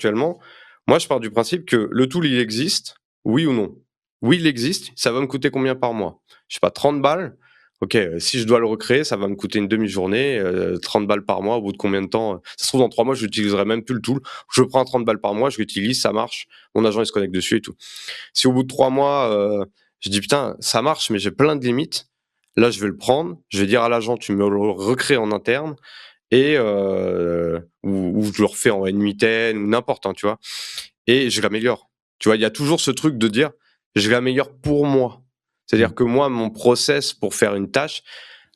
actuellement, moi, je pars du principe que le tool, il existe, oui ou non? Oui, il existe, ça va me coûter combien par mois? Je sais pas, 30 balles? OK, si je dois le recréer, ça va me coûter une demi-journée, 30 balles par mois, au bout de combien de temps? Ça se trouve, dans 3 mois, je n'utiliserai même plus le tool. Je prends 30 balles par mois, je l'utilise, ça marche, mon agent, il se connecte dessus et tout. Si au bout de 3 mois, je dis: «Putain, ça marche, mais j'ai plein de limites», là, je vais le prendre, je vais dire à l'agent: «Tu me le recrées en interne» et ou je le refais en N8N ou n'importe, hein, tu vois? Et je l'améliore. Tu vois? Il y a toujours ce truc de dire: «Je l'améliore pour moi». Mmh. C'est-à-dire que moi, mon process pour faire une tâche,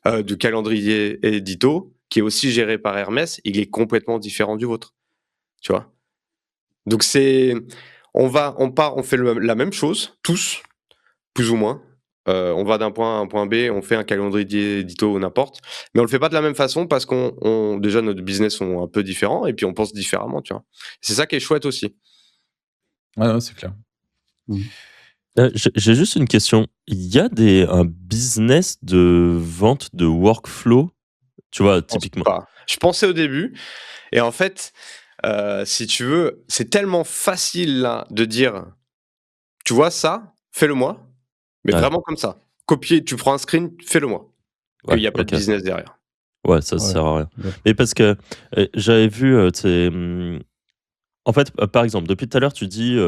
de calendrier édito, qui est aussi géré par Hermès, il est complètement différent du vôtre, tu vois? Donc on fait la même chose, tous, plus ou moins. On va d'un point A à un point B, on fait un calendrier édito ou n'importe, mais on le fait pas de la même façon parce qu'on déjà notre business sont un peu différents et puis on pense différemment, tu vois? C'est ça qui est chouette aussi. Ouais, ouais, c'est clair. Mmh. J'ai juste une question. Il y a un business de vente de workflow, tu vois, Je pense typiquement? pas. Je pensais au début et en fait, si tu veux, c'est tellement facile là de dire: «Tu vois ça? Fais-le moi», mais Ouais, vraiment comme ça. Copier, tu prends un screen, fais-le moi, qu'il ouais, y a pas de OK. business derrière. Ouais, ça Ouais. sert à rien. Ouais. Mais parce que, j'avais vu, tu sais, en fait, par exemple, depuis tout à l'heure, tu dis,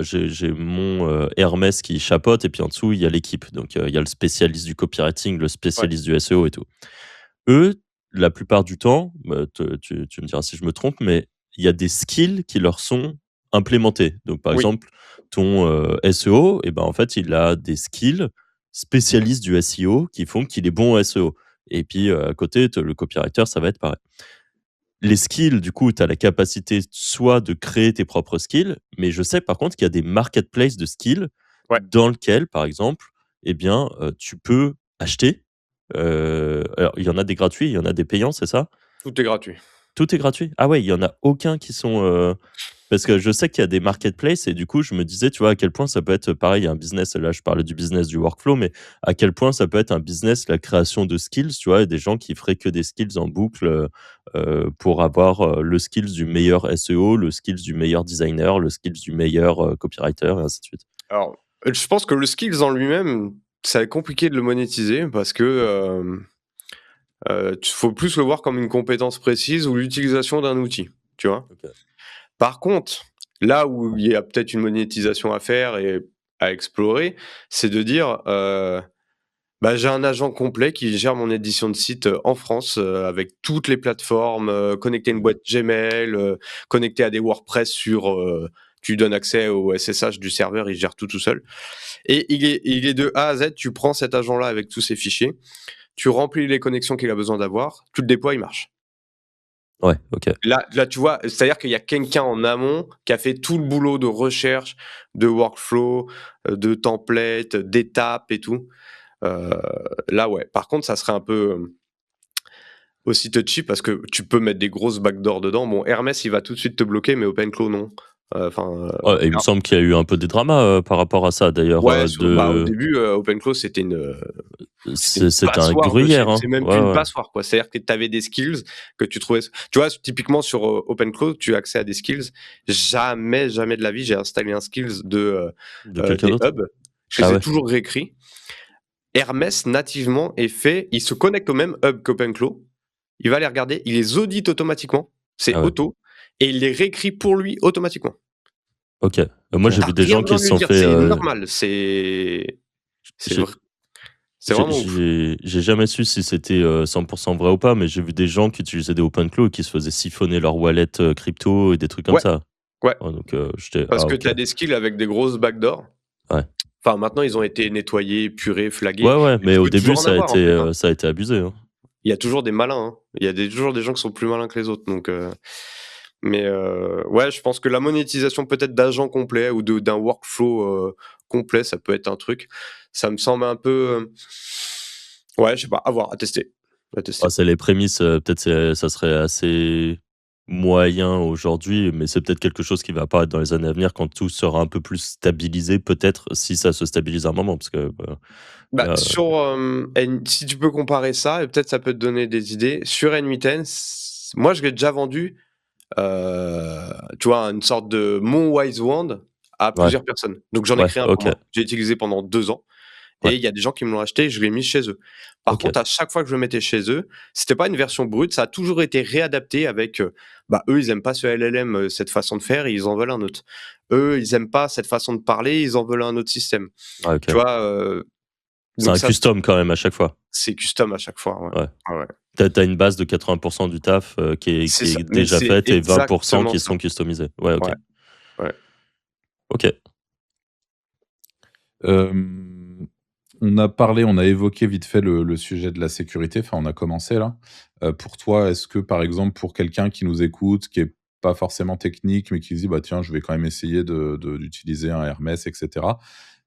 j'ai mon, Hermès qui chapeaute et puis en dessous, il y a l'équipe. Donc, il y a le spécialiste du copywriting, le Ouais, spécialiste du SEO et tout. Eux, la plupart du temps, tu me diras si je me trompe, mais il y a des skills qui leur sont implémentés. Donc, par oui, exemple, ton, SEO et ben, en fait, il a des skills spécialistes du SEO qui font qu'il est bon en SEO et puis, à côté, le copywriter, ça va être pareil. Les skills, du coup, tu as la capacité soit de créer tes propres skills, mais je sais par contre qu'il y a des marketplaces de skills ouais, dans lequel, par exemple, eh bien, tu peux acheter. Alors il y en a des gratuits, il y en a des payants, c'est ça? tout est gratuit. Tout est gratuit? Ah ouais, il y en a aucun qui sont, parce que je sais qu'il y a des marketplaces et du coup, je me disais, tu vois, à quel point ça peut être pareil, un business, là, je parlais du business du workflow, mais à quel point ça peut être un business, la création de skills, tu vois? Et des gens qui feraient que des skills en boucle, pour avoir, le skills du meilleur SEO, le skills du meilleur designer, le skills du meilleur, copywriter et ainsi de suite. Alors, je pense que le skills en lui-même, ça va être compliqué de le monétiser parce que, faut plus le voir comme une compétence précise ou l'utilisation d'un outil, tu vois? OK. Par contre, là où il y a peut-être une monétisation à faire et à explorer, c'est de dire, bah, j'ai un agent complet qui gère mon édition de site, en France, avec toutes les plateformes, connecté à une Mmh. boîte Gmail, connecté à des WordPress tu lui donnes accès au SSH du serveur, il gère tout seul et il est de A à Z, tu prends cet agent-là avec tous ses fichiers, tu remplis les connexions qu'il a besoin d'avoir, tu le déploies, il marche. Ouais, OK. Là, tu vois, c'est-à-dire qu'il y a quelqu'un en amont qui a fait tout le boulot de recherche, de workflow, de template, d'étapes et tout. Heu, Là, ouais. Par contre, ça serait un peu, aussi touchy parce que tu peux mettre des grosses backdoors dedans. Bon, Hermès, il va tout de suite te bloquer, mais OpenClaw, non. Enfin, Ouais et il me semble qu'il y a eu un peu des dramas, par rapport à ça d'ailleurs, ouais, au de début, OpenClaw, c'était une c'était un passoire de chez gruyère, hein. c'est même Ouais, plus une ouais. passoire, quoi. C'est-à-dire que tu avais des skills que tu trouvais tu vois, typiquement sur, OpenClaw, tu as accès à des skills. Jamais, jamais de la vie, j'ai installé un skills De quelqu'un des d'autre? hubs. Je Ah les ai ouais? toujours réécrits. Hermès, nativement, est fait il se connecte au même hub qu'OpenClaw. Il va les regarder, il les audite automatiquement, c'est Ah ouais. auto et il les réécrit pour lui automatiquement. OK. Moi, Tu j'ai as vu des rien gens qui besoin de se lui sont dire, fait, c'est normal, c'est j'ai vrai c'est vraiment ouf. j'ai jamais su si c'était, 100 vrai ou pas, mais j'ai vu des gens qui utilisaient des OpenClaw et qui se faisaient siphonner leur wallet, crypto et des trucs comme Ouais, ça. ouais, Ouais, donc j'étais: parce «Ah que OK». tu as des skills avec des grosses backdoors. Ouais. Enfin, maintenant, ils ont été nettoyés, épurés, flagués, Ouais, ouais, mais mais tu au peux début, toujours en avoir, en fait, hein. ça a été abusé, hein. Il y a toujours des malins, hein. Il y a toujours des gens qui sont plus malins que les autres, donc mais ouais, je pense que la monétisation peut-être d'agents complets ou d'un workflow, complet, ça peut être un truc. Ça me semble un peu, ouais, je sais pas, à voir, à tester, à Bah, tester. c'est les prémices, peut-être ça serait assez moyen aujourd'hui, mais c'est peut-être quelque chose qui va apparaître dans les années à venir quand tout sera un peu plus stabilisé, peut-être, si ça se stabilise à un moment parce que, Bah, là, sur, si tu peux comparer ça et peut-être ça peut te donner des idées. Sur N8N, moi je l'ai déjà vendu, tu vois, une sorte de mon Wise Wand à Ouais, plusieurs personnes. Donc j'en ai ouais, créé un pour ok, moi. J'ai utilisé pendant 2 ans et ouais, il y a des gens qui me l'ont acheté et je l'ai mis chez eux. Par ok. contre, à chaque fois que je le mettais chez eux, c'était pas une version brute, ça a toujours été réadapté avec, eux, ils aiment pas ce LLM, cette façon de faire et ils en veulent un autre. Eux, ils aiment pas cette façon de parler, ils en veulent un autre système. Ouais, Tu ok. vois, C'est donc un ça, custom quand même à chaque fois. c'est custom à chaque fois, ouais. Ouais. Ouais, ouais. T'as une base de 80% du taf C'est qui ça, est mais déjà c'est faite et 20% exactement qui ça. sont customisés. Ouais, ok. Ouais, ouais. Ok. Euh, on a parlé, on a évoqué vite fait le sujet de la sécurité. Enfin, on a commencé là. Pour toi, est-ce que par exemple, pour quelqu'un qui nous écoute, qui est pas forcément technique, mais qui se dit bah tiens, je vais quand même essayer d'utiliser un Hermès, etc.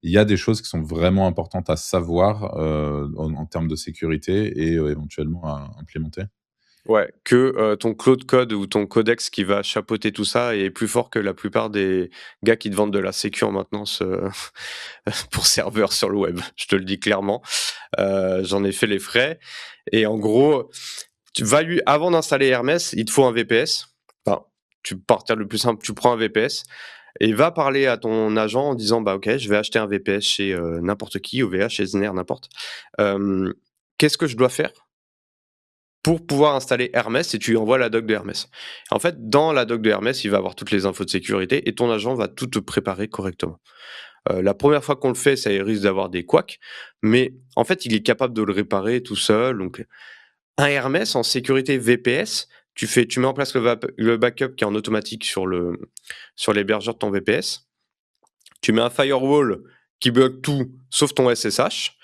Il y a des choses qui sont vraiment importantes à savoir en termes de sécurité et éventuellement à implémenter. Ouais, que, ton Claude Code ou ton codex qui va chapeauter tout ça est plus fort que la plupart des gars qui te vendent de la sécu en maintenance, pour serveurs sur le web. Je te le dis clairement. J'en ai fait les frais et en gros, tu vas lui avant d'installer Hermès, il te faut un VPS. Enfin, tu peux partir le plus simple, tu prends un VPS et va parler à ton agent en disant: «Bah, OK, je vais acheter un VPS chez, n'importe qui, OVH, chez Sner, n'importe. Hem, qu'est-ce que je dois faire pour pouvoir installer Hermès?» Et tu lui envoies la doc de Hermès. En fait, dans la doc de Hermès, il va avoir toutes les infos de sécurité et ton agent va tout te préparer correctement. La première fois qu'on le fait, ça risque d'avoir des couacs, mais en fait, il est capable de le réparer tout seul. Donc, un Hermès en sécurité VPS, tu mets en place le backup qui est en automatique sur l'hébergeur de ton VPS. Tu mets un firewall qui bloque tout sauf ton SSH.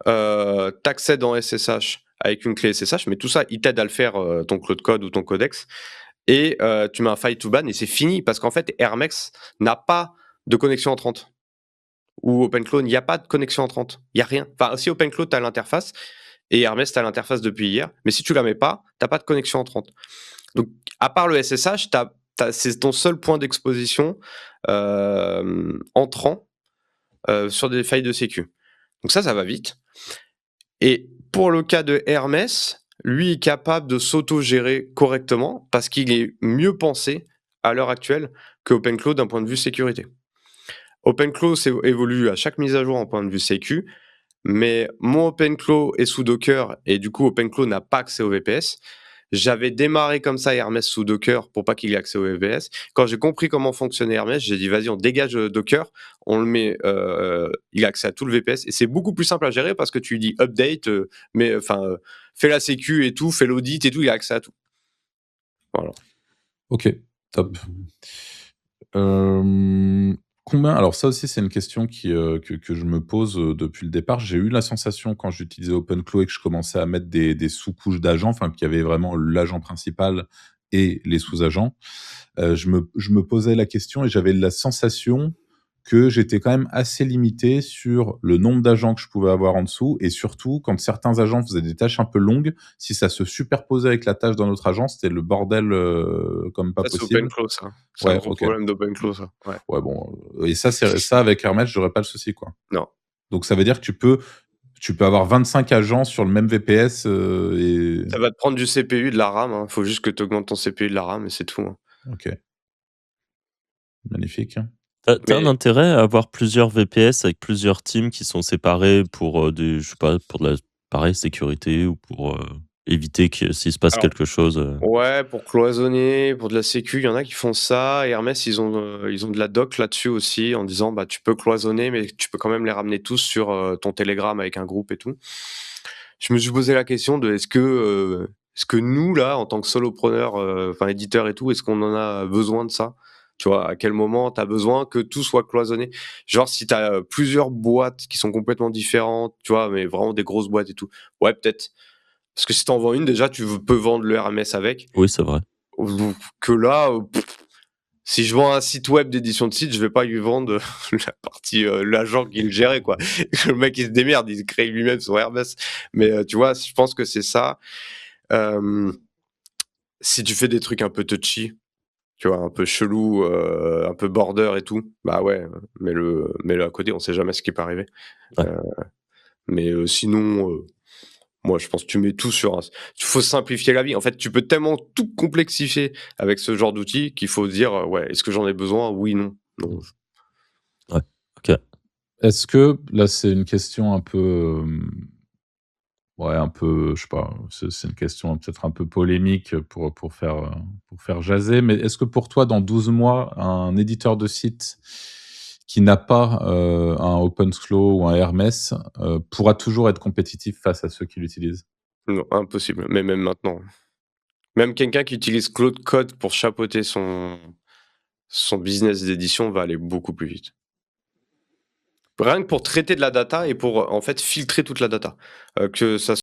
Tu accèdes en SSH avec une clé SSH, mais tout ça, il t'aide à le faire, ton Cloud Code ou ton codex. Et tu mets un file to ban et c'est fini parce qu'en fait, Hermès n'a pas de connexion entrante. Ou OpenClaw, il n'y a pas de connexion entrante. Il n'y a rien. Enfin, si OpenClaw, tu as l'interface et Hermès, tu as l'interface depuis hier. Mais si tu la mets pas, tu n'as pas de connexion entrante. Donc, à part le SSH, c'est ton seul point d'exposition entrant sur des failles de sécu. Donc ça va vite. Et pour le cas de Hermès, lui est capable de s'auto-gérer correctement parce qu'il est mieux pensé à l'heure actuelle que OpenClaw d'un point de vue sécurité. OpenClaw évolue à chaque mise à jour en point de vue sécu, mais mon OpenClaw est sous Docker et du coup OpenClaw n'a pas accès au VPS. J'avais démarré comme ça Hermès sous Docker pour pas qu'il ait accès au VPS. Quand j'ai compris comment fonctionnait Hermès, j'ai dit vas-y, on dégage Docker, on le met, il a accès à tout le VPS et c'est beaucoup plus simple à gérer parce que tu lui dis update, fais la sécu et tout, fais l'audit et tout, il a accès à tout. Voilà. Ok, top. Combien alors ça aussi, c'est une question que je me pose, depuis le départ. J'ai eu la sensation quand j'utilisais OpenClaw et que je commençais à mettre des sous-couches d'agents, enfin qu'il y avait vraiment l'agent principal et les sous-agents. Je me posais la question et j'avais la sensation que j'étais quand même assez limité sur le nombre d'agents que je pouvais avoir en dessous et surtout quand certains agents faisaient des tâches un peu longues, si ça se superposait avec la tâche d'un autre agent, c'était le bordel, comme pas Ça, c'est possible. OpenClaw, ça. C'est un Ouais, gros OK. problème d'OpenClaw, ça. Ouais. Ouais, bon, et ça, c'est ça avec Hermès, j'aurais pas le souci, quoi. Non. Donc ça veut dire que tu peux avoir 25 agents sur le même VPS, et Ça va te prendre du CPU, de la RAM, hein. Faut juste que tu augmentes ton CPU, de la RAM et c'est tout, hein. OK, magnifique. T'as un Mais intérêt à avoir plusieurs VPS avec plusieurs teams qui sont séparés pour je sais pas, pour de la pareil, sécurité ou pour éviter que s'il se passe alors quelque chose. ouais, pour cloisonner, pour de la sécu, il y en a qui font ça et Hermès, ils ont de la doc là-dessus aussi en disant: «Bah, tu peux cloisonner, mais tu peux quand même les ramener tous sur, ton Telegram avec un groupe et tout». Je me suis posé la question de est-ce que nous là, en tant que solopreneurs, enfin éditeurs et tout, est-ce qu'on en a besoin de ça? Tu vois? À quel moment tu as besoin que tout soit cloisonné? Genre si tu as, plusieurs boîtes qui sont complètement différentes, tu vois? Mais vraiment des grosses boîtes et tout. Ouais, peut-être. Parce que si tu en vends une déjà, peux vendre le RMS avec. Oui, c'est vrai. Que là, si je vends un site web d'édition de site, je vais pas lui vendre la partie, l'agent qui le gérait, quoi. Le mec, il se démerde, il crée lui-même son Hermès. Mais, tu vois, je pense que c'est ça. Hem, si tu fais des trucs un peu touchy, tu vois, un peu chelou, un peu border et tout, bah ouais, mets-le à côté, on sait jamais ce qui peut arriver. Ouais. Heu, mais, sinon, Moi, je pense que tu mets tout sur un. Il faut simplifier la vie. En fait, tu peux tellement tout complexifier avec ce genre d'outils qu'il faut dire, ouais, est-ce que j'en ai besoin? Oui, non. Non. Ouais, ok. Est-ce que, là, c'est une question un peu, ouais, un peu, je sais pas, c'est une question peut-être un peu polémique pour faire jaser, mais est-ce que pour toi, dans 12 mois, un éditeur de site qui n'a pas, un OpenSclow ou un Hermès, pourra toujours être compétitif face à ceux qui l'utilisent? Non, impossible. Mais même maintenant. Même quelqu'un qui utilise Claude Code pour chapeauter son business d'édition va aller beaucoup plus vite. Rien que pour traiter de la data et pour en fait filtrer toute la data. Que ça